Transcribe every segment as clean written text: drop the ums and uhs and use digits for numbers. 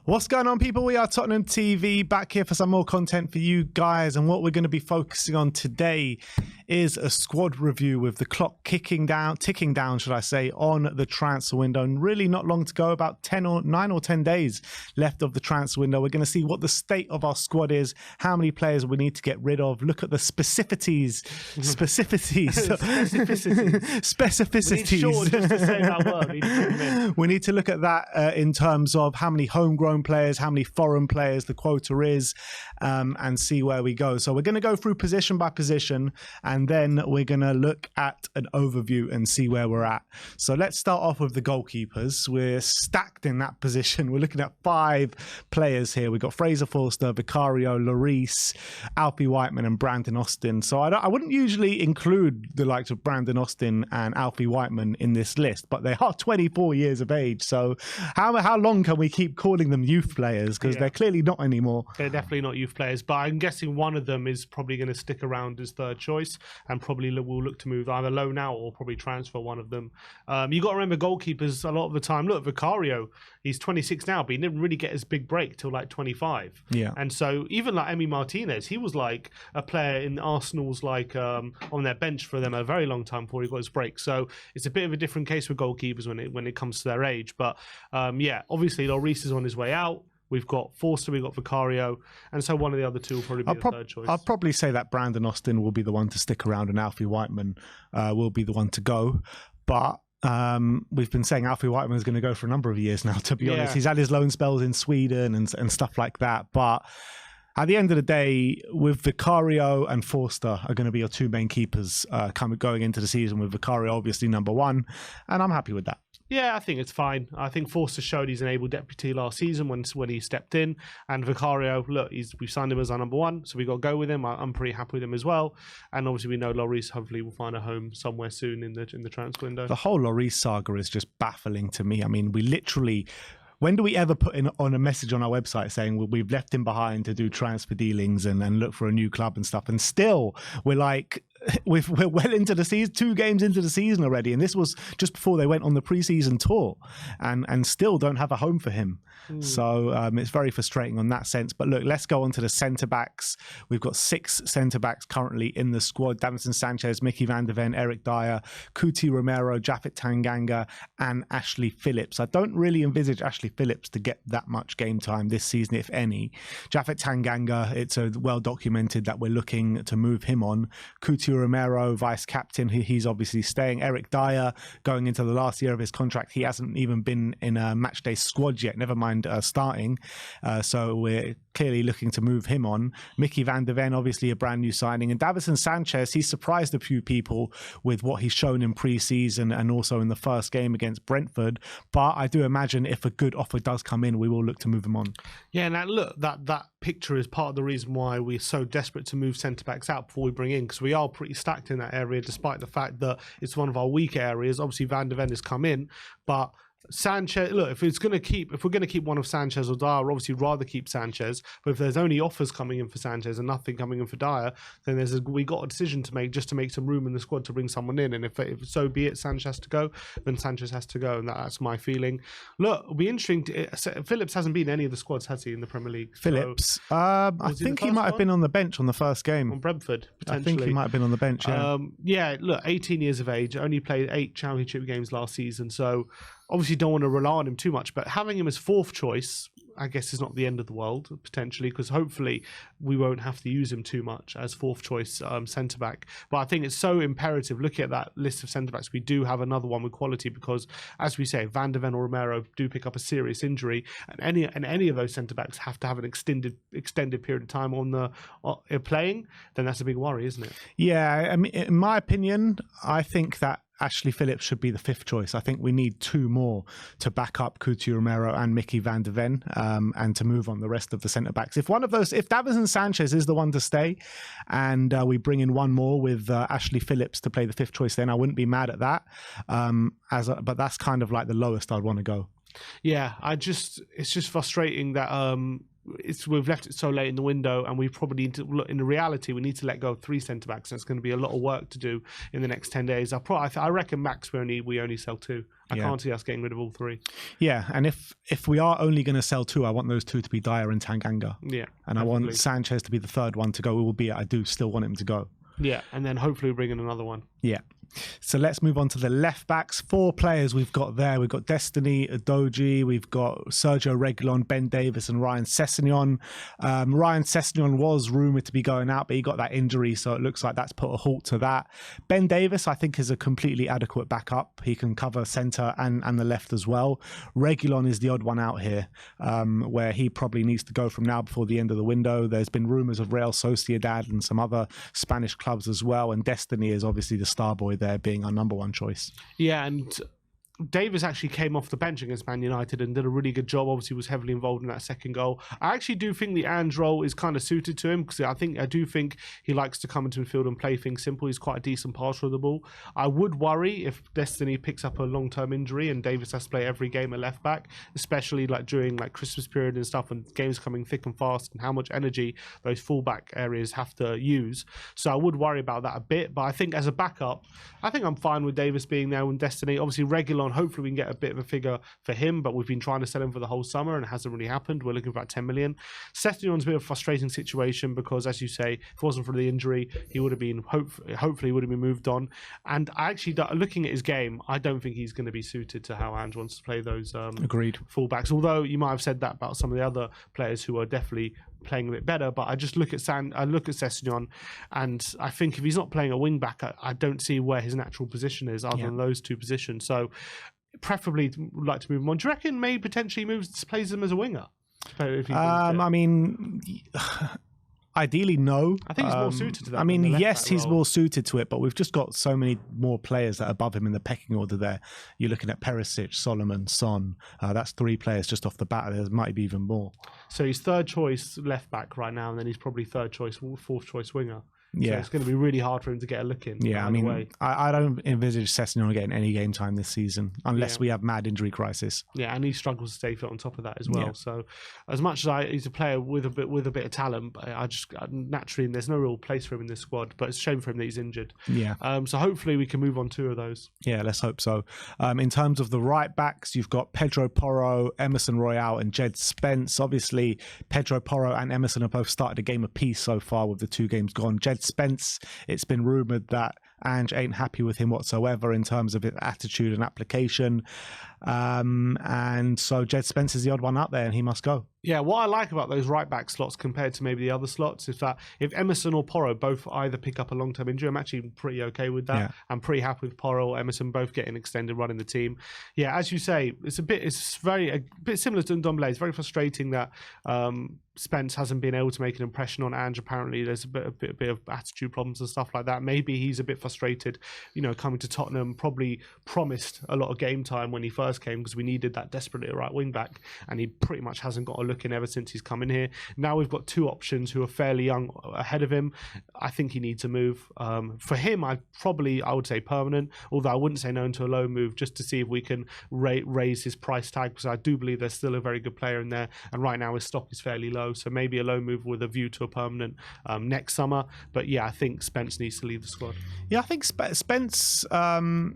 What's going on, people? We are Tottenham TV, back here for some more content for you guys, and what we're going to be focusing on today is a squad review with the clock ticking down, should I say, on the transfer window, and really not long to go, about 9 or 10 days left of the transfer window. We're going to see what the state of our squad is, how many players we need to get rid of, look at the specificities. We need to look at that in terms of how many homegrown players, how many foreign players the quota is, and see where we go. So we're going to go through position by position, and then we're going to look at an overview and see where we're at. So let's start off with the goalkeepers. We're stacked in that position. We're looking at 5 players here. We've got Fraser Forster, Vicario, Lloris, Alfie Whiteman, and Brandon Austin. So I wouldn't usually include the likes of Brandon Austin and Alfie Whiteman in this list, but they are 24 years of age. So how long can we keep calling them youth players? Because they're clearly not anymore. They're definitely not youth players, but I'm guessing one of them is probably going to stick around as third choice, and probably will look to move either loan out or probably transfer one of them. You got to remember, goalkeepers a lot of the time. Look, Vicario, he's 26 now, but he didn't really get his big break till like 25. Yeah. And so even like Emi Martinez, he was like a player in Arsenal's like on their bench for them a very long time before he got his break. So it's a bit of a different case with goalkeepers when it comes to their age. But yeah, obviously Lloris is on his way out. We've got Forster, we've got Vicario, and so one of the other two will probably be the third choice. I'll probably say that Brandon Austin will be the one to stick around, and Alfie Whiteman will be the one to go. But we've been saying Alfie Whiteman is going to go for a number of years now, to be honest. He's had his loan spells in Sweden and stuff like that. But at the end of the day, with Vicario and Forster are going to be your 2 main keepers going into the season, with Vicario obviously number 1, and I'm happy with that. Yeah, I think it's fine. I think Forster showed he's an able deputy last season when he stepped in, and Vicario, look, we've signed him as our number 1, so we got to go with him. I'm pretty happy with him as well, and obviously we know Lloris hopefully will find a home somewhere soon in the transfer window. The whole Lloris saga is just baffling to me. I mean, we literally. When do we ever put on a message on our website saying we've left him behind to do transfer dealings and look for a new club and stuff? And still, we're like, we're well into the season, 2 games into the season already. And this was just before they went on the preseason tour, and still don't have a home for him. So it's very frustrating on that sense. But look, let's go on to the centre-backs. We've got 6 centre-backs currently in the squad: Davinson Sanchez, Mickey van de Ven, Eric Dyer, Kuti Romero, Japhet Tanganga, and Ashley Phillips. I don't really envisage Ashley Phillips to get that much game time this season, if any. Japhet Tanganga, it's well documented that we're looking to move him on. Kuti Romero, vice captain, he's obviously staying. Eric Dyer, going into the last year of his contract, he hasn't even been in a matchday squad yet, never mind starting. So we're clearly looking to move him on. Mickey van de Ven, obviously a brand new signing. And Davinson Sanchez, he surprised a few people with what he's shown in pre-season and also in the first game against Brentford. But I do imagine if a good offer does come in, we will look to move him on. Yeah, now look, that picture is part of the reason why we're so desperate to move centre-backs out before we bring in, because we are pretty stacked in that area, despite the fact that it's one of our weak areas. Obviously, Van de Ven has come in, but Sanchez, look, if we're going to keep one of Sanchez or Dyer, we'd obviously rather keep Sanchez. But if there's only offers coming in for Sanchez and nothing coming in for Dyer, then we got a decision to make, just to make some room in the squad to bring someone in. And if so be it, Sanchez has to go, then Sanchez has to go, and that's my feeling. Look, it'll be interesting. Phillips hasn't been in any of the squads, has he, in the Premier League? Phillips, so, I think he might have been on the bench on the first game on Brentford. Potentially, I think he might have been on the bench. Yeah, yeah. Look, 18 years of age, only played 8 Championship games last season, so obviously don't want to rely on him too much, but having him as 4th choice, I guess, is not the end of the world, potentially, because hopefully we won't have to use him too much as 4th choice centre-back. But I think it's so imperative, looking at that list of centre-backs, we do have another one with quality, because, as we say, Van de Ven or Romero do pick up a serious injury, and any of those centre-backs have to have an extended period of time on the playing, then that's a big worry, isn't it? Yeah, I mean, in my opinion, I think that Ashley Phillips should be the 5th choice. I think we need 2 more to back up Kuti Romero and Mickey van de Ven, and to move on the rest of the centre-backs. If Davinson Sanchez is the one to stay, and we bring in 1 more with Ashley Phillips to play the 5th choice, then I wouldn't be mad at that. But that's kind of like the lowest I'd want to go. Yeah, it's just frustrating that we've left it so late in the window, and we probably need to look. In reality, we need to let go of 3 centre backs, and it's going to be a lot of work to do in the next 10 days. I reckon max we only sell 2. I can't see us getting rid of all 3. Yeah, and if we are only going to sell 2, I want those 2 to be Dyer and Tanganga. Yeah, and I want Sanchez to be the 3rd one to go. Albeit I do still want him to go. Yeah, and then hopefully we bring in another one. Yeah. So let's move on to the left backs. 4 players we've got there. We've got Destiny, Udogie, we've got Sergio Reguilon, Ben Davis, and Ryan Sessegnon. Ryan Sessegnon was rumoured to be going out, but he got that injury, so it looks like that's put a halt to that. Ben Davis, I think, is a completely adequate backup. He can cover centre and the left as well. Reguilon is the odd one out here, where he probably needs to go from now before the end of the window. There's been rumours of Real Sociedad and some other Spanish clubs as well, and Destiny is obviously the star boy there, being our number 1 choice. Yeah, and Davis actually came off the bench against Man United and did a really good job. Obviously, was heavily involved in that second goal. I actually do think the Ange role is kind of suited to him, because I do think he likes to come into midfield and play things simple. He's quite a decent passer of the ball. I would worry if Destiny picks up a long-term injury and Davis has to play every game at left back, especially like during like Christmas period and stuff, and games coming thick and fast, and how much energy those fullback areas have to use. So I would worry about that a bit. But I think as a backup, I think I'm fine with Davis being there with Destiny. Obviously, Reguilon, hopefully we can get a bit of a figure for him, but we've been trying to sell him for the whole summer and it hasn't really happened. We're looking for about 10 million. Sessegnon's a bit of a frustrating situation because, as you say, if it wasn't for the injury, he would have been, hopefully would have been moved on. And I actually, looking at his game, I don't think he's going to be suited to how Ange wants to play those Agreed. fullbacks. Although you might have said that about some of the other players who are definitely playing a bit better, but I just look at Sessegnon, and I think if he's not playing a wing back, I don't see where his natural position is other than those 2 positions. So preferably would like to move him on. Do you reckon maybe potentially plays him as a winger? I mean, ideally, no. I think he's more suited to that. I mean, yes, he's more suited to it, but we've just got so many more players that are above him in the pecking order there. You're looking at Perisic, Solomon, Son. That's 3 players just off the bat. There might be even more. So he's 3rd choice left back right now, and then he's probably 3rd choice, 4th choice winger. Yeah, so it's going to be really hard for him to get a look in. Yeah, I mean, I don't envisage Sessegnon getting any game time this season unless we have mad injury crisis. Yeah, and he struggles to stay fit on top of that as well. Yeah. So, as much as he's a player with a bit of talent, I just naturally there's no real place for him in this squad. But it's a shame for him that he's injured. Yeah. So hopefully we can move on 2 of those. Yeah, let's hope so. In terms of the right backs, you've got Pedro Porro, Emerson Royale, and Jed Spence. Obviously, Pedro Porro and Emerson have both started a game apiece so far with the 2 games gone. Jed Spence, it's been rumoured that Ange ain't happy with him whatsoever in terms of his attitude and application. And so Jed Spence is the odd one out there and he must go. Yeah, what I like about those right-back slots compared to maybe the other slots is that if Emerson or Porro both either pick up a long-term injury, I'm actually pretty okay with that. Yeah. I'm pretty happy with Porro or Emerson both getting extended run in the team. Yeah, as you say, it's a bit similar to Ndombele. It's very frustrating that Spence hasn't been able to make an impression on Ange. Apparently, there's a bit of attitude problems and stuff like that. Maybe he's a bit frustrated, coming to Tottenham. Probably promised a lot of game time when he first came because we needed that desperately at right wing back, and he pretty much hasn't got a look in ever since he's come in here. Now we've got 2 options who are fairly young ahead of him. I think he needs a move. For him, I would say permanent, although I wouldn't say no to a low move just to see if we can raise his price tag, because I do believe there's still a very good player in there, and right now his stock is fairly low, so maybe a low move with a view to a permanent next summer. But yeah, I think Spence needs to leave the squad. Yeah, I think Spence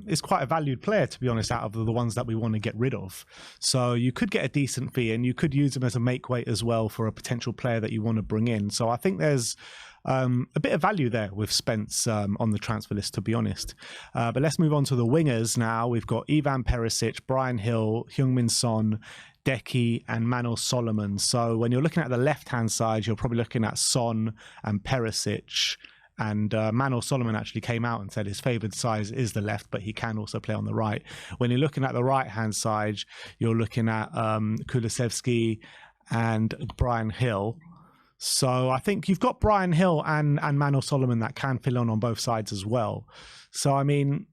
is quite a valued player, to be honest, out of the ones that we want to get rid of. So you could get a decent fee and you could use him as a make weight as well for a potential player that you want to bring in. So I think there's a bit of value there with Spence on the transfer list, to be honest. But let's move on to the wingers now. We've got Ivan Perisic, Brian Hill, Heung-min Son, Deki, and Manuel Solomon. So when you're looking at the left-hand side, you're probably looking at Son and Perisic. And Manuel Solomon actually came out and said his favoured side is the left, but he can also play on the right. When you're looking at the right-hand side, you're looking at Kulusevski and Brian Hill. So I think you've got Brian Hill and Manuel Solomon that can fill on both sides as well. So, I mean,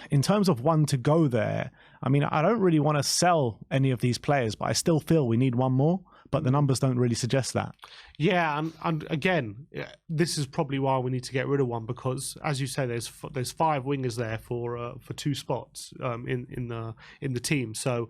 in terms of one to go there, I mean, I don't really want to sell any of these players, but I still feel we need one more. But the numbers don't really suggest that. Yeah, and again, this is probably why we need to get rid of one, because, as you say, there's 5 wingers there for 2 spots in the team. So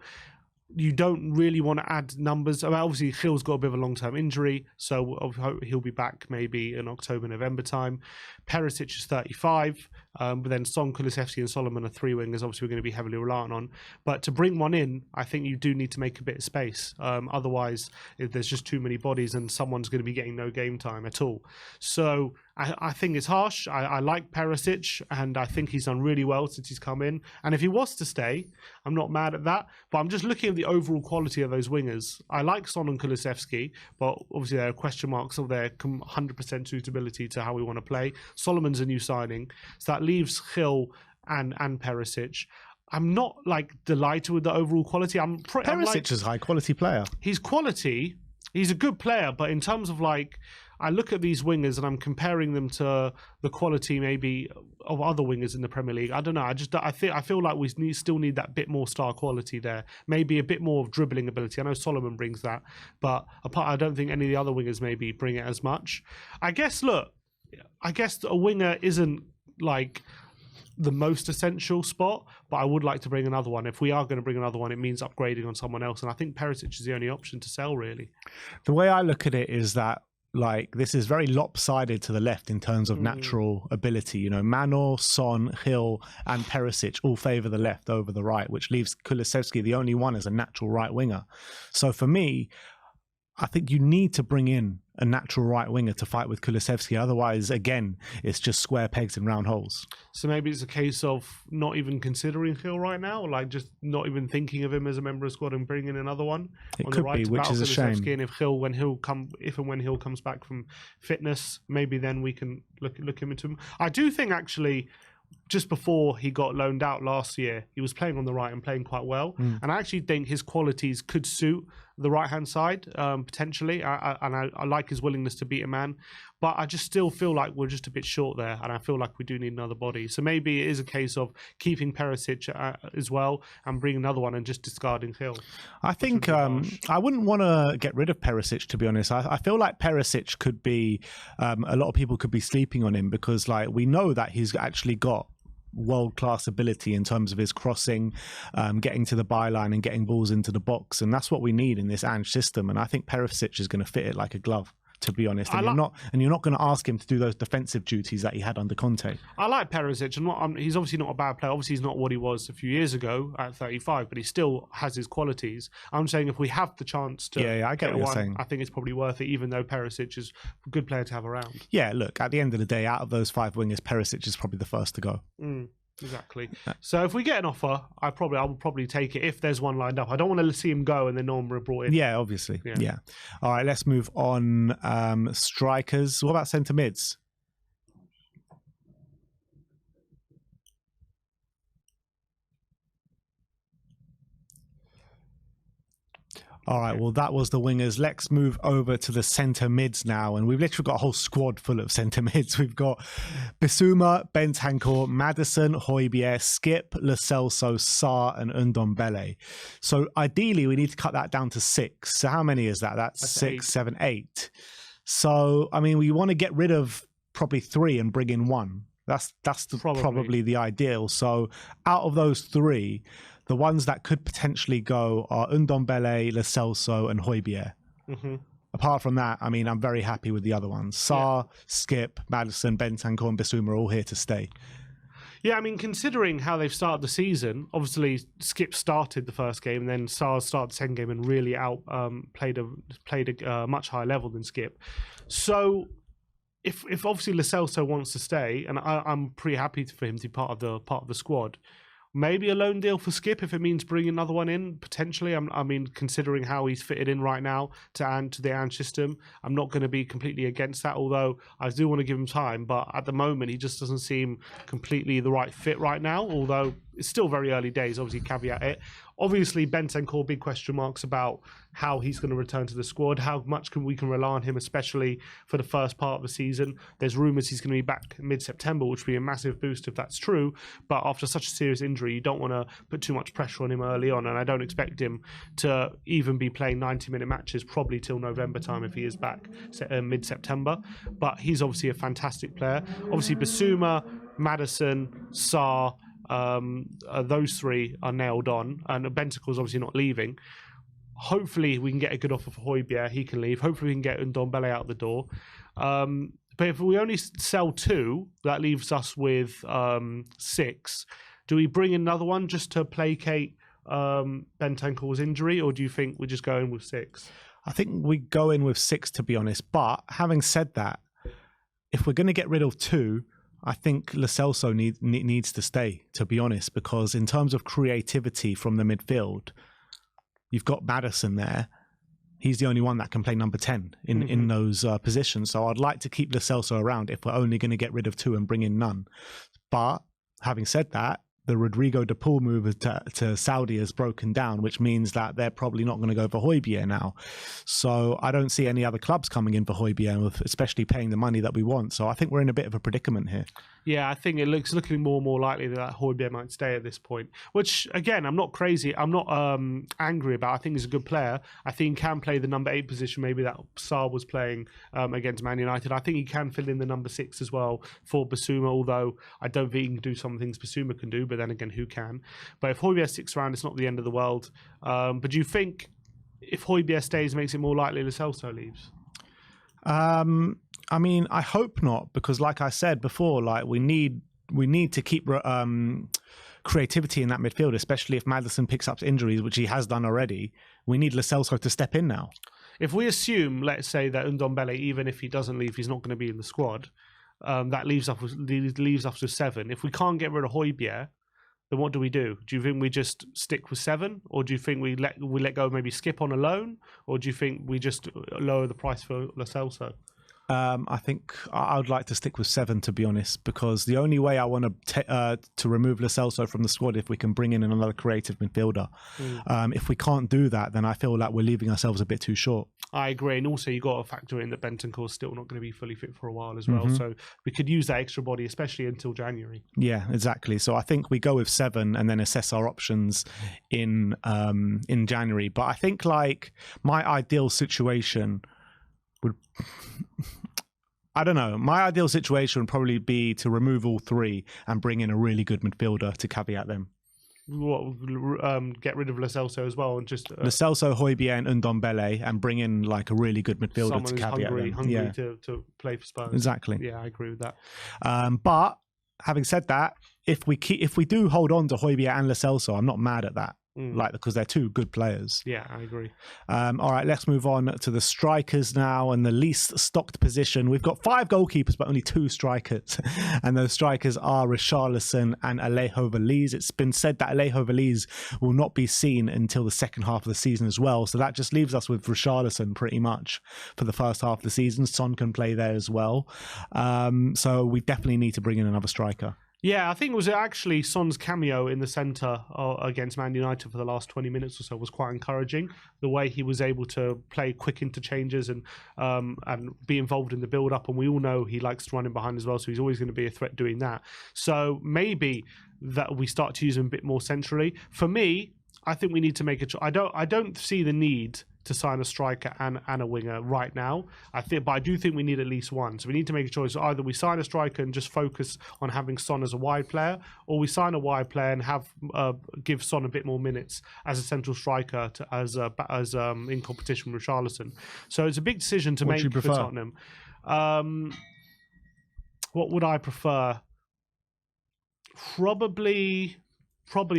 you don't really want to add numbers. I mean, obviously, Gil's got a bit of a long-term injury, so he'll be back maybe in October, November time. Perisic is 35, but then Son, Kulusevski and Solomon are 3 wingers. Obviously, we're going to be heavily reliant on. But to bring one in, I think you do need to make a bit of space. Otherwise, there's just too many bodies and someone's going to be getting no game time at all. So I think it's harsh. I like Perisic, and I think he's done really well since he's come in. And if he was to stay, I'm not mad at that. But I'm just looking at the overall quality of those wingers. I like Son and Kulusevski, but obviously there are question marks of their 100% suitability to how we want to play. Solomon's a new signing, so that leaves Gil and Perisic. I'm not delighted with the overall quality. Perisic is a high quality player. He's quality. He's a good player, but in terms of I look at these wingers and I'm comparing them to the quality maybe of other wingers in the Premier League. I don't know. I feel like we still need that bit more star quality there. Maybe a bit more of dribbling ability. I know Solomon brings that, but I don't think any of the other wingers maybe bring it as much. I guess a winger isn't the most essential spot, but I would like to bring another one. If we are going to bring another one, it means upgrading on someone else, and I think Perisic is the only option to sell, really. The way I look at it is that this is very lopsided to the left in terms of natural ability. You know, Manor, Son, Gil and Perisic all favour the left over the right, which leaves Kulusevski the only one as a natural right winger. So for me, I think you need to bring in a natural right winger to fight with Kulusevski. Otherwise, again, it's just square pegs in round holes. So maybe it's a case of not even considering Gil right now, just not even thinking of him as a member of the squad and bringing in another one. It could be, which is a shame. And if and when Gil comes back from fitness, maybe then we can look into him. I do think actually, just before he got loaned out last year, he was playing on the right and playing quite well. And I actually think his qualities could suit the right-hand side, potentially. I like his willingness to beat a man. But I just still feel like we're just a bit short there, and I feel like we do need another body. So maybe it is a case of keeping Perisic as well and bringing another one and just discarding Gil. I think I wouldn't want to get rid of Perisic, to be honest. I feel like Perisic could be, a lot of people could be sleeping on him because we know that he's actually got world-class ability in terms of his crossing, getting to the byline and getting balls into the box, and that's what we need in this Ange system. And I think Perisic is going to fit it like a glove, to be honest. And you're not going to ask him to do those defensive duties that he had under Conte. I like Perisic, and he's obviously not a bad player. Obviously, he's not what he was a few years ago at 35, but he still has his qualities. I'm saying if we have the chance to, I get what you're saying. I think it's probably worth it, even though Perisic is a good player to have around. Yeah, look, at the end of the day, out of those 5 wingers, Perisic is probably the first to go. Exactly. So if we get an offer, I will probably take it if there's one lined up. I don't want to see him go and then no one will brought in. Yeah, obviously. Yeah. All right, let's move on. Strikers. What about centre mids? All right, well, that was the wingers. Let's move over to the centre mids now. And we've literally got a whole squad full of centre mids. We've got Bissouma, Bentancur, Maddison, Højbjerg, Skip, Lo Celso, Sarr, and Ndombele. So ideally, we need to cut that down to 6. So how many is that? That's 6, 7, 8. So, I mean, we want to get rid of probably 3 and bring in 1. That's probably the ideal. So out of those 3, the ones that could potentially go are Ndombele, Lo Celso, and Højbjerg. Apart from that, I mean, I'm very happy with the other ones. Sarr, Skip, Maddison, Bentancur, and Bissouma are all here to stay. Yeah, I mean, considering how they've started the season, obviously Skip started the first game, and then Sarr started the second game and really played a much higher level than Skip. So if obviously Lo Celso wants to stay, and I'm pretty happy for him to be part of the squad. Maybe a loan deal for Skip if it means bringing another one in, potentially. I mean, considering how he's fitted in right now to the Ange system, I'm not going to be completely against that, although I do want to give him time. But at the moment, he just doesn't seem completely the right fit right now, although it's still very early days, obviously caveat it. Obviously, Bentancur, big question marks about how he's going to return to the squad, how much we can rely on him, especially for the first part of the season. There's rumours he's going to be back mid-September, which would be a massive boost if that's true. But after such a serious injury, you don't want to put too much pressure on him early on, and I don't expect him to even be playing 90-minute matches probably till November time if he is back mid-September. But he's obviously a fantastic player. Obviously, Basuma, Maddison, Sarr, those three are nailed on, and Bentancur's obviously not leaving. Hopefully we can get a good offer for Højbjerg, he can leave. Hopefully we can get Ndombele out the door. But if we only sell 2, that leaves us with 6. Do we bring another one just to placate Bentancur's injury, or do you think we just go in with 6? I think we go in with 6, to be honest. But having said that, if we're going to get rid of 2, I think Lo Celso needs to stay, to be honest, because in terms of creativity from the midfield, you've got Maddison there. He's the only one that can play number 10 in those positions. So I'd like to keep Lo Celso around if we're only going to get rid of 2 and bring in none. But having said that, the Rodrigo de Paul move to Saudi has broken down, which means that they're probably not going to go for Højbjerg now. So I don't see any other clubs coming in for Højbjerg, especially paying the money that we want. So I think we're in a bit of a predicament here. Yeah, I think it looking more and more likely that Højbjerg might stay at this point, which, again, I'm not crazy. I'm not angry about. I think he's a good player. I think he can play the number 8 position, maybe that Sarr was playing against Man United. I think he can fill in the number 6 as well for Basuma, although I don't think he can do some things Basuma can do, but then again, who can? But if Højbjerg sticks around, it's not the end of the world. But do you think if Højbjerg stays, makes it more likely Lo Celso leaves? I mean, I hope not, because like I said before, like we need to keep creativity in that midfield, especially if Maddison picks up injuries, which he has done already. We need Lo Celso to step in now. If we assume, let's say, that Ndombele, even if he doesn't leave, he's not going to be in the squad, that leaves us with 7. If we can't get rid of Højbjerg, then what do we do? Do you think we just stick with 7, or do you think we let go, maybe skip on a loan, or do you think we just lower the price for Lo Celso? I think I would like to stick with 7, to be honest, because the only way I want to remove Lo Celso from the squad if we can bring in another creative midfielder. If we can't do that, then I feel like we're leaving ourselves a bit too short. I agree, and also you've got to factor in that Bentancur's still not going to be fully fit for a while as well, so we could use that extra body, especially until January. Yeah, exactly. So I think we go with 7 and then assess our options in January. But I think like my ideal situation would... I don't know. My ideal situation would probably be to remove all 3 and bring in a really good midfielder to caveat them. What, get rid of Lo Celso as well and just Lo Celso, Højbjerg, and Ndombele, and bring in like a really good midfielder to caveat them. Hungry to play for Spurs. Exactly. Yeah, I agree with that. But having said that, if we do hold on to Højbjerg and Lo Celso, I'm not mad at that. Like, because they're 2 good players. Yeah, I agree. All right, let's move on to the strikers now, and the least stocked position. We've got 5 goalkeepers, but only 2 strikers, and those strikers are Richarlison and Alejo Veliz. It's been said that Alejo Veliz will not be seen until the second half of the season as well, so that just leaves us with Richarlison pretty much for the first half of the season. Son can play there as well, so we definitely need to bring in another striker. Yeah, I think it was actually Son's cameo in the centre against Man United for the last 20 minutes or so was quite encouraging. The way he was able to play quick interchanges and be involved in the build-up. And we all know he likes to run in behind as well, so he's always going to be a threat doing that. So maybe that we start to use him a bit more centrally. For me, I think we need to make a choice. I don't see the need to sign a striker and a winger right now. But I do think we need at least one. So we need to make a choice. Either we sign a striker and just focus on having Son as a wide player, or we sign a wide player and give Son a bit more minutes as a central striker as in competition with Richarlison. So it's a big decision to make for Tottenham. What would I prefer? Probably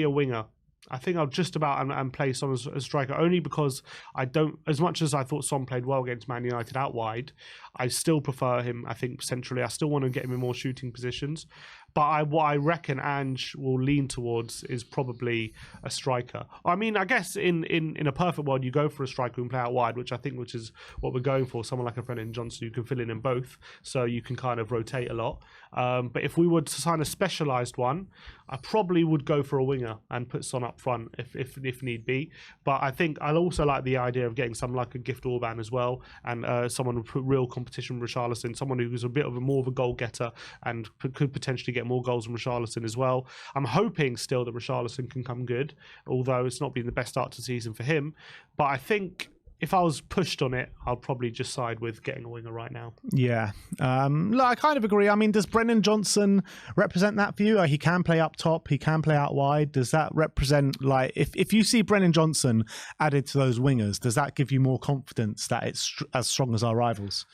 a winger. I think I'll just about and play Son as a striker, only because I don't, as much as I thought Son played well against Man United out wide, I still prefer him, I think, centrally. I still want to get him in more shooting positions. But what I reckon Ange will lean towards is probably a striker. I mean, I guess in a perfect world, you go for a striker and play out wide, which is what we're going for. Someone like a Brennan Johnson who can fill in both, so you can kind of rotate a lot. But if we were to sign a specialised one, I probably would go for a winger and put Son up front if need be. But I think I'll also like the idea of getting someone like a Gift Orban as well, and someone with real competition with Richarlison, someone who's a bit of more of a goal getter and could potentially get more goals from Richarlison as well. I'm hoping still that Richarlison can come good, although it's not been the best start to the season for him. But I think if I was pushed on it, I'll probably just side with getting a winger right now. Yeah. Look, I kind of agree. I mean, does Brennan Johnson represent that for you? He can play up top. He can play out wide. Does that represent, like, if you see Brennan Johnson added to those wingers, does that give you more confidence that it's as strong as our rivals?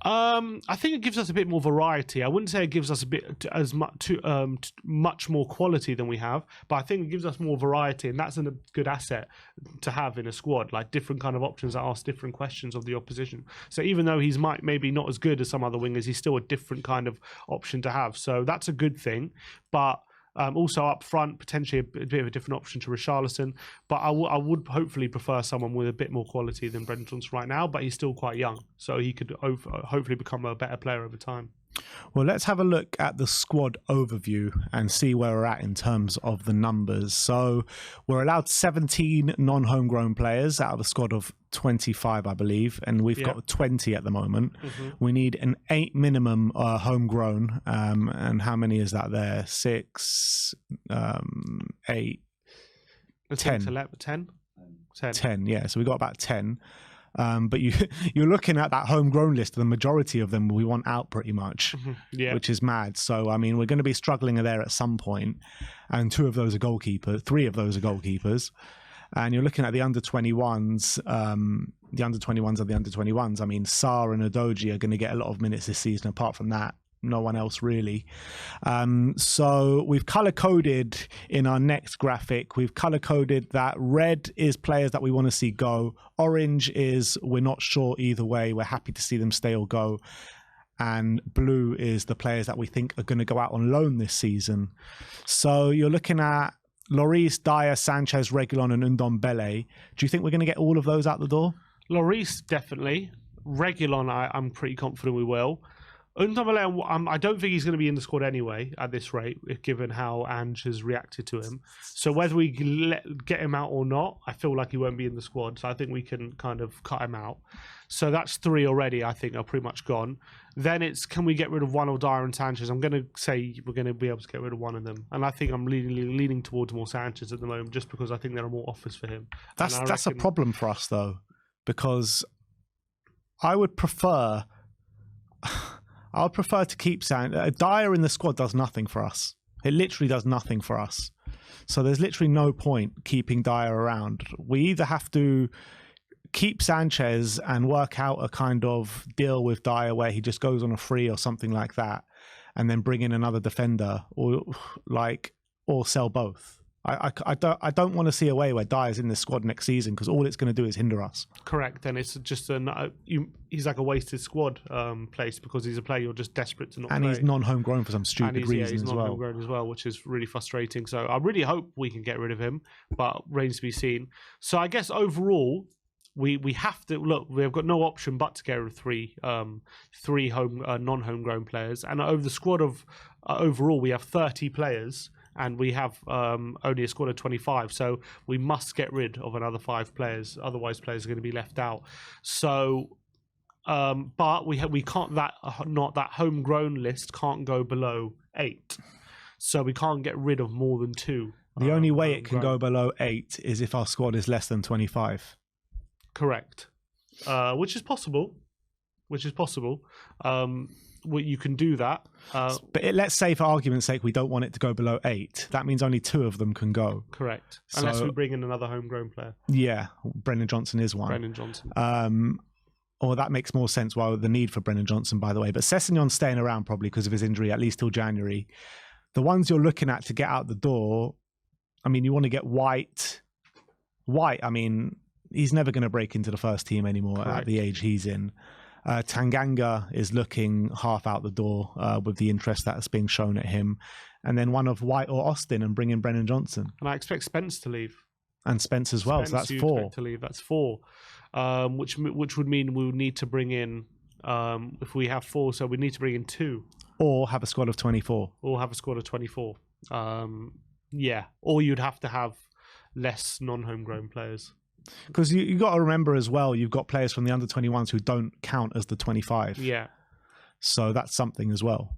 I think it gives us a bit more variety. I wouldn't say it gives us a bit much more quality than we have, but I think it gives us more variety, and that's a good asset to have in a squad. Like different kind of options that ask different questions of the opposition. So even though he's maybe not as good as some other wingers, he's still a different kind of option to have. So that's a good thing, but. Also up front, potentially a bit of a different option to Richarlison, but I would hopefully prefer someone with a bit more quality than Brendan Johnson right now, but he's still quite young, so he could hopefully become a better player over time. Well, let's have a look at the squad overview and see where we're at in terms of the numbers. So we're allowed 17 non-homegrown players out of a squad of 25, I believe, and we've got 20 at the moment. We need an 8 minimum homegrown, and how many is that there? 6, 8, 10. 10, yeah. So we got about 10. But you're looking at that homegrown list, the majority of them we want out pretty much, which is mad. So, I mean, we're going to be struggling there at some point, and 2 of those are goalkeepers, 3 of those are goalkeepers. And you're looking at the under-21s. The under-21s are the under-21s. I mean, Sarr and Udogie are going to get a lot of minutes this season. Apart from that, no one else really. So we've color-coded in our next graphic. We've color-coded that red is players that we want to see go. Orange is we're not sure either way. We're happy to see them stay or go. And blue is the players that we think are going to go out on loan this season. So you're looking at Lloris, Dyer, Sanchez, Reguilon and Ndombele. Do you think we're going to get all of those out the door? Lloris, definitely. Reguilon, I'm pretty confident we will. Ndombele, I don't think he's going to be in the squad anyway at this rate, given how Ange has reacted to him. So whether we get him out or not, I feel like he won't be in the squad. So I think we can kind of cut him out. So that's 3 already, I think, are pretty much gone. Then it's, can we get rid of one of Dyer and Sanchez? I'm going to say we're going to be able to get rid of one of them. And I think I'm leaning towards more Sanchez at the moment, just because I think there are more offers for him. That's a problem for us, though, because I would prefer... I would prefer to keep Sanchez. Dyer in the squad does nothing for us. It literally does nothing for us. So there's literally no point keeping Dyer around. We either have to keep Sanchez and work out a kind of deal with Dyer where he just goes on a free or something like that, and then bring in another defender, or sell both. I don't want to see a way where Dyer's in the squad next season, because all it's going to do is hinder us. Correct, and it's just he's like a wasted squad place, because he's a player you're just desperate to not and play. He's non-homegrown for some stupid reason he's as well. non-homegrown as well, which is really frustrating. So I really hope we can get rid of him, but remains to be seen. So I guess overall, we have to look. We've got no option but to get rid of three non-homegrown players, and over the squad of overall we have 30 players. And we have only a squad of 25, so we must get rid of another 5 players. Otherwise, players are going to be left out. So, but we can't. That homegrown list can't go below 8. So we can't get rid of more than 2. The only way it can go below 8 is if our squad is less than 25. Correct. Which is possible. You can do that. But let's say, for argument's sake, we don't want it to go below 8. That means only 2 of them can go. Correct. Unless we bring in another homegrown player. Yeah, Brennan Johnson is one. Brennan Johnson. Or that makes more sense, while the need for Brennan Johnson, by the way. But Sessegnon's staying around probably because of his injury, at least till January. The ones you're looking at to get out the door, I mean, you want to get White. I mean, he's never going to break into the first team anymore. Correct. At the age he's in. Tanganga is looking half out the door with the interest that's being shown at him. And then one of White or Austin and bring in Brennan Johnson. And I expect Spence to leave. And Spence as well, so that's you 4. expect to leave. That's 4, which would mean we would need to bring in, if we have 4, so we need to bring in 2. Or have a squad of 24. Or have a squad of 24. Yeah, or you'd have to have less non-homegrown players. Because you got to remember as well, you've got players from the under-21s who don't count as the 25. Yeah. So that's something as well.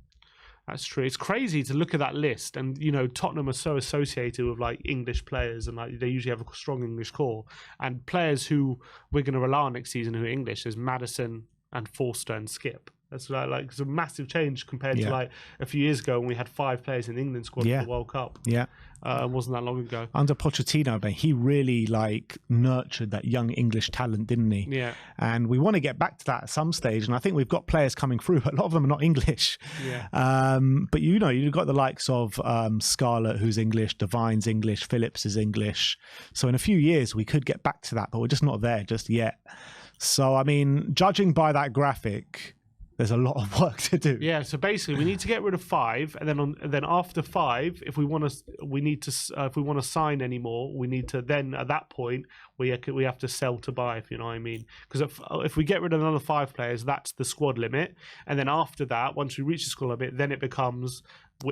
That's true. It's crazy to look at that list, and Tottenham are so associated with like English players, and like they usually have a strong English core, and players who we're going to rely on next season who are English. There's Maddison and Forster and Skip. That's like it's a massive change compared to like a few years ago when we had 5 players in the England squad for the World Cup. Yeah. Wasn't that long ago. Under Pochettino, but he really like nurtured that young English talent, didn't he? Yeah. And we want to get back to that at some stage. And I think we've got players coming through, but a lot of them are not English. Yeah. But you've got the likes of Scarlett, who's English, Devine's English, Phillips is English. So in a few years, we could get back to that, but we're just not there just yet. So, I mean, judging by that graphic, there's a lot of work to do. Yeah, so basically we need to get rid of 5, and then after 5, if we want to sign any more, we need to then at that point we have to sell to buy, if you know what I mean. Because if we get rid of another 5 players, that's the squad limit, and then after that, once we reach the squad limit, then it becomes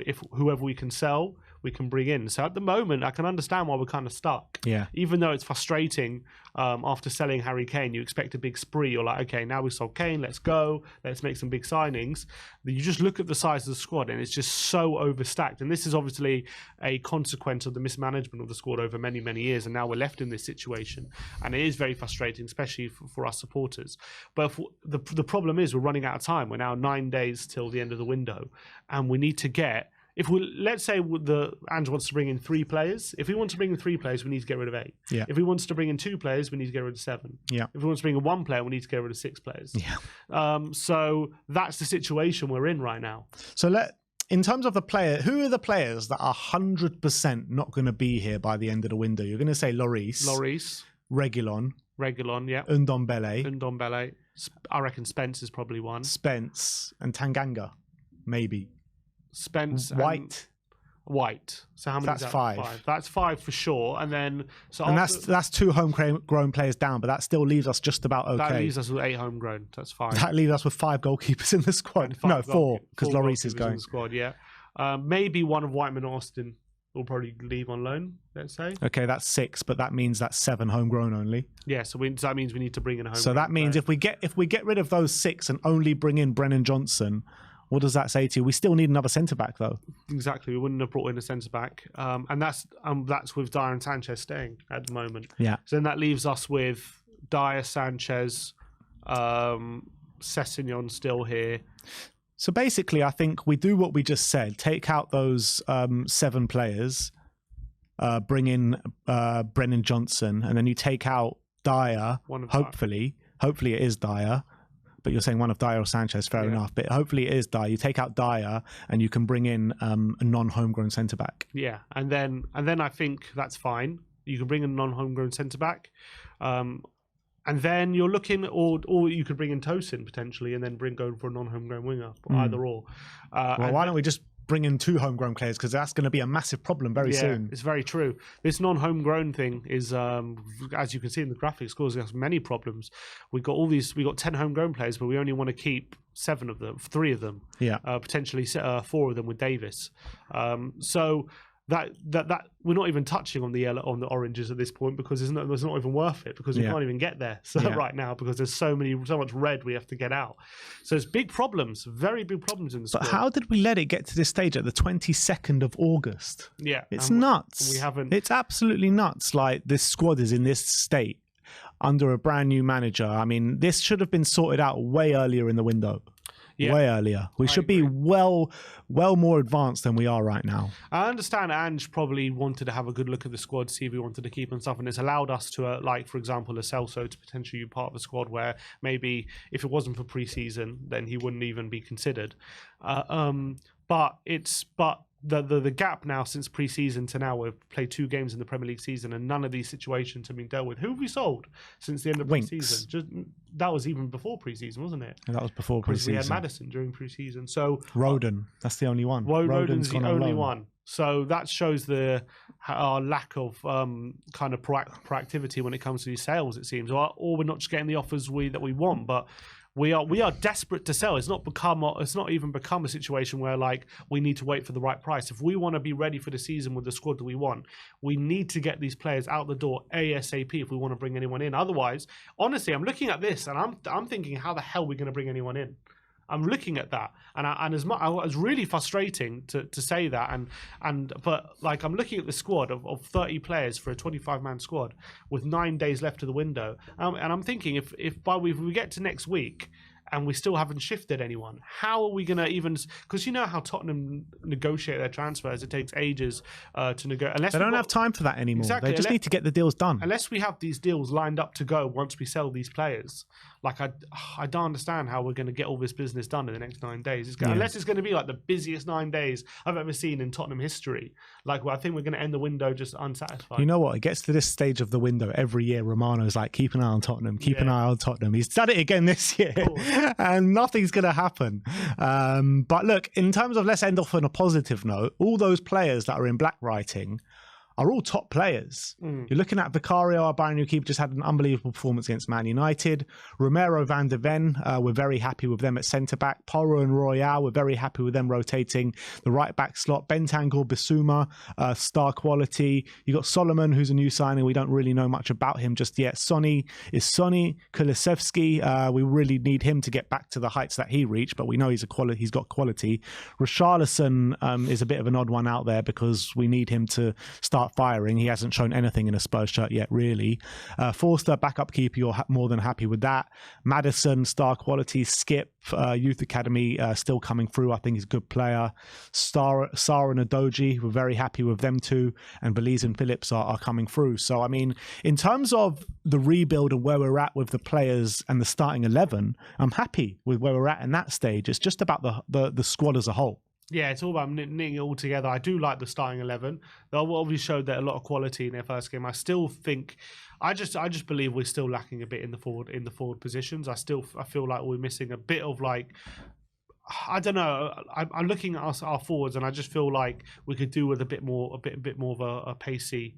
if whoever we can sell, we can bring in. So at the moment, I can understand why we're kind of stuck. Yeah. Even though it's frustrating, after selling Harry Kane, you expect a big spree. You're like, okay, now we sold Kane, let's go, let's make some big signings. You just look at the size of the squad, and it's just so overstacked. And this is obviously a consequence of the mismanagement of the squad over many, many years. And now we're left in this situation, and it is very frustrating, especially for us supporters. But the problem is we're running out of time. We're now 9 days till the end of the window, and we need to get. Let's say Ange wants to bring in 3 players. If we want to bring in 3 players, we need to get rid of 8. Yeah. If he wants to bring in 2 players, we need to get rid of 7. Yeah. If we want to bring in 1 player, we need to get rid of 6 players. Yeah. So that's the situation we're in right now. So in terms of the player, who are the players that are 100% not going to be here by the end of the window? You're going to say Lloris, Reguilon, yeah. Ndombele. I reckon Spence is probably one. Spence and Tanganga, maybe. Spence White. So how many? That's is that? 5. That's 5 for sure. And then that's 2 homegrown players down, but that still leaves us just about okay. That leaves us with 8 homegrown. That's 5. That leaves us with 5 goalkeepers in the squad. No, 4 because Lloris is going. In the squad, yeah. Maybe one of Whiteman or Austin will probably leave on loan. Let's say. Okay, that's 6, but that means that's 7 homegrown only. Yeah, so that means we need to bring in a homegrown. So that means player. if we get rid of those 6 and only bring in Brennan Johnson. What does that say to you? We still need another centre-back, though. Exactly. We wouldn't have brought in a centre-back. And that's with Dyer and Sanchez staying at the moment. Yeah. So then that leaves us with Dyer, Sanchez, Sessegnon still here. So basically, I think we do what we just said. Take out those 7 players, bring in Brennan Johnson, and then you take out Dyer, hopefully. Hopefully it is Dyer. But you're saying one of Dyer or Sanchez, fair enough. But hopefully it is Dyer. You take out Dyer and you can bring in a non-homegrown centre-back. Yeah, and then I think that's fine. You can bring in a non-homegrown centre-back. And then you're looking, or you could bring in Tosin potentially and then go for a non-homegrown winger, either or. Why don't we just bring in 2 homegrown players, because that's going to be a massive problem very soon. It's very true. This non-homegrown thing is, as you can see in the graphics, causing us many problems. We got 10 homegrown players, but we only want to keep 7 of them, 3 of them, potentially 4 of them with Davis. So that we're not even touching on the oranges at this point, because it's not even worth it, because we can't even get there right now, because there's so much red we have to get out. So it's big problems, very big problems in the squad. But how did we let it get to this stage at the 22nd of August? Yeah, it's nuts. We haven't. It's absolutely nuts. Like, this squad is in this state under a brand new manager. I mean, this should have been sorted out way earlier in the window. Yeah, way earlier. We should be well more advanced than we are right now. I understand Ange probably wanted to have a good look at the squad, see if we wanted to keep and stuff, and it's allowed us to, like, for example, Lo Celso to potentially be part of the squad, where maybe if it wasn't for pre-season, then he wouldn't even be considered. But the gap now since pre-season to now, we've played 2 games in the Premier League season and none of these situations have been dealt with. Who have we sold since the end of pre-season? That was even before pre-season, wasn't it? And that was before pre-season. We had Maddison during pre-season. So Roden, that's the only one. Roden's the only one. So that shows our lack of kind of proactivity when it comes to these sales, it seems. Or we're not just getting the offers that we want, but we are desperate to sell. It's not even become a situation where like we need to wait for the right price. If we want to be ready for the season with the squad that we want, we need to get these players out the door ASAP if we want to bring anyone in. Otherwise, honestly, I'm looking at this and I'm thinking, how the hell are we going to bring anyone in? I'm looking at that, and as much, it was really frustrating to say that, but like I'm looking at the squad of 30 players for a 25-man squad with 9 days left of the window, and I'm thinking if we get to next week and we still haven't shifted anyone, how are we going to even... Because you know how Tottenham negotiate their transfers. It takes ages to negotiate. They don't have time for that anymore. Exactly. They just need to get the deals done. Unless we have these deals lined up to go once we sell these players. Like, I don't understand how we're going to get all this business done in the next 9 days. Unless it's going to be like the busiest 9 days I've ever seen in Tottenham history. Like, I think we're going to end the window just unsatisfied. You know what? It gets to this stage of the window every year. Romano's like, keep an eye on Tottenham, keep an eye on Tottenham. He's done it again this year, and nothing's going to happen. But look, in terms of, let's end off on a positive note, all those players that are in black writing are all top players. You're looking at Vicario, our Bayern keeper, just had an unbelievable performance against Man United. Romero, Van de Ven, we're very happy with them at centre-back. Porro and Royale, we're very happy with them rotating the right-back slot. Bentancur, Bissouma, star quality. You got Solomon, who's a new signing. We don't really know much about him just yet. Sonny Kulusevski. We really need him to get back to the heights that he reached, but we know he's got quality. Richarlison is a bit of an odd one out there because we need him to start firing. He hasn't shown anything in a Spurs shirt yet, really. Forster, backup keeper, you're more than happy with that. Maddison, star quality. Skip, youth academy, still coming through. I think he's a good player. Sarr and Adoji, we're very happy with them too. And Belize and Phillips are coming through. So, I mean, in terms of the rebuild and where we're at with the players and the starting 11, I'm happy with where we're at in that stage. It's just about the squad as a whole. Yeah, it's all about knitting it all together. I do like the starting 11. They obviously showed that a lot of quality in their first game. I still think, I just believe we're still lacking a bit in the forward positions. I feel like we're missing a bit of like, I don't know. I'm looking at our forwards, and I just feel like we could do with a bit more of a pacey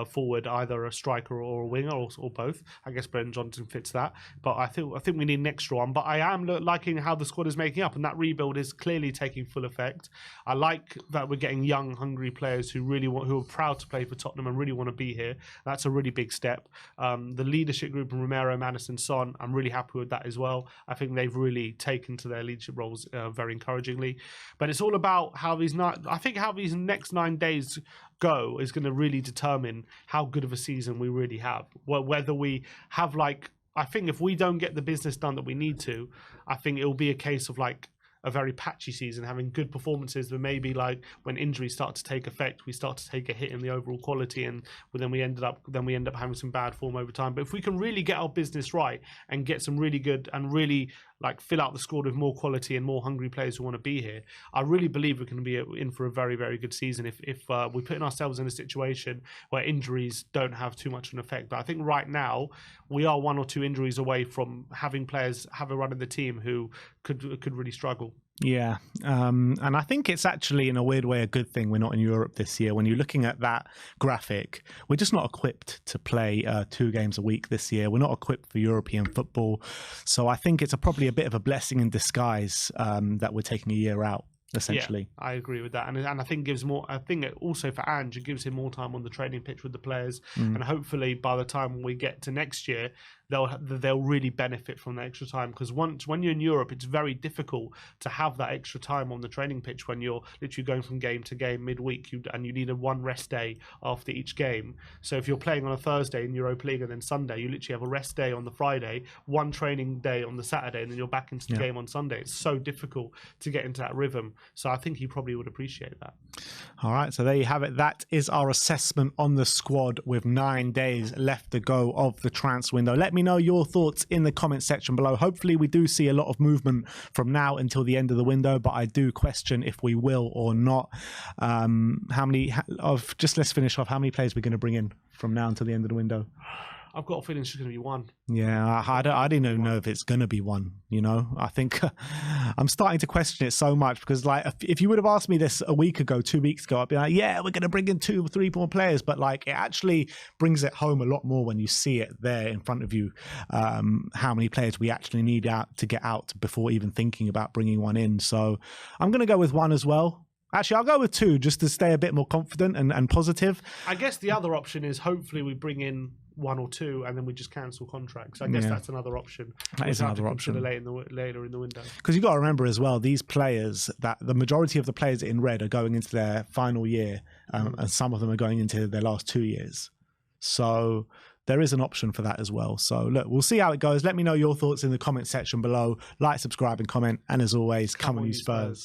forward, either a striker or a winger, or both. I guess Brendan Johnson fits that, but I think we need an extra one. But I am liking how the squad is making up, and that rebuild is clearly taking full effect. I like that we're getting young, hungry players who are proud to play for Tottenham and really want to be here. That's a really big step. The leadership group, Romero, Maddison, Son, I'm really happy with that as well. I think they've really taken to their leadership roles very encouragingly. But it's all about how these next 9 days go is going to really determine how good of a season we really have. Whether we have I think if we don't get the business done that we need to, I think it will be a case of like a very patchy season, having good performances, but maybe like when injuries start to take effect, we start to take a hit in the overall quality, and then we end up having some bad form over time. But if we can really get our business right and get some really good and really like fill out the squad with more quality and more hungry players who want to be here, I really believe we can be in for a very, very good season if we're putting ourselves in a situation where injuries don't have too much of an effect. But I think right now we are 1 or 2 injuries away from having players have a run in the team who could really struggle. Yeah, and I think it's actually in a weird way a good thing we're not in Europe this year. When you're looking at that graphic, we're just not equipped to play 2 games a week this year. We're not equipped for European football. So I think it's probably a bit of a blessing in disguise that we're taking a year out, essentially. Yeah, I agree with that, and I think gives more. I think it also for Ange, it gives him more time on the training pitch with the players, and hopefully by the time we get to next year, they'll really benefit from that extra time, because when you're in Europe, it's very difficult to have that extra time on the training pitch when you're literally going from game to game midweek, and you need a 1 rest day after each game. So if you're playing on a Thursday in Europa League and then Sunday, you literally have a rest day on the Friday, 1 training day on the Saturday, and then you're back into the game on Sunday. It's so difficult to get into that rhythm. So I think he probably would appreciate that. All right, so there you have it. That is our assessment on the squad with 9 days left to go of the transfer window. Let Let me know your thoughts in the comment section below. Hopefully we do see a lot of movement from now until the end of the window, but I do question if we will or not. Let's finish off. How many players we're going to bring in from now until the end of the window? I've got a feeling it's just going to be one. Yeah, I don't even know if it's going to be one, you know. I think I'm starting to question it so much because, like, if you would have asked me this a week ago, 2 weeks ago, I'd be like, yeah, we're going to bring in 2 or 3 more players. But, like, it actually brings it home a lot more when you see it there in front of you, how many players we actually need to get out before even thinking about bringing one in. So I'm going to go with 1 as well. Actually, I'll go with 2 just to stay a bit more confident and positive. I guess the other option is hopefully we bring in 1 or 2 and then we just cancel contracts. I guess that's another option. That is another option. Later in the window. Because you've got to remember as well, these players, that the majority of the players in red are going into their final year, and some of them are going into their last 2 years. So there is an option for that as well. So look, we'll see how it goes. Let me know your thoughts in the comment section below. Like, subscribe and comment. And as always, come on you Spurs.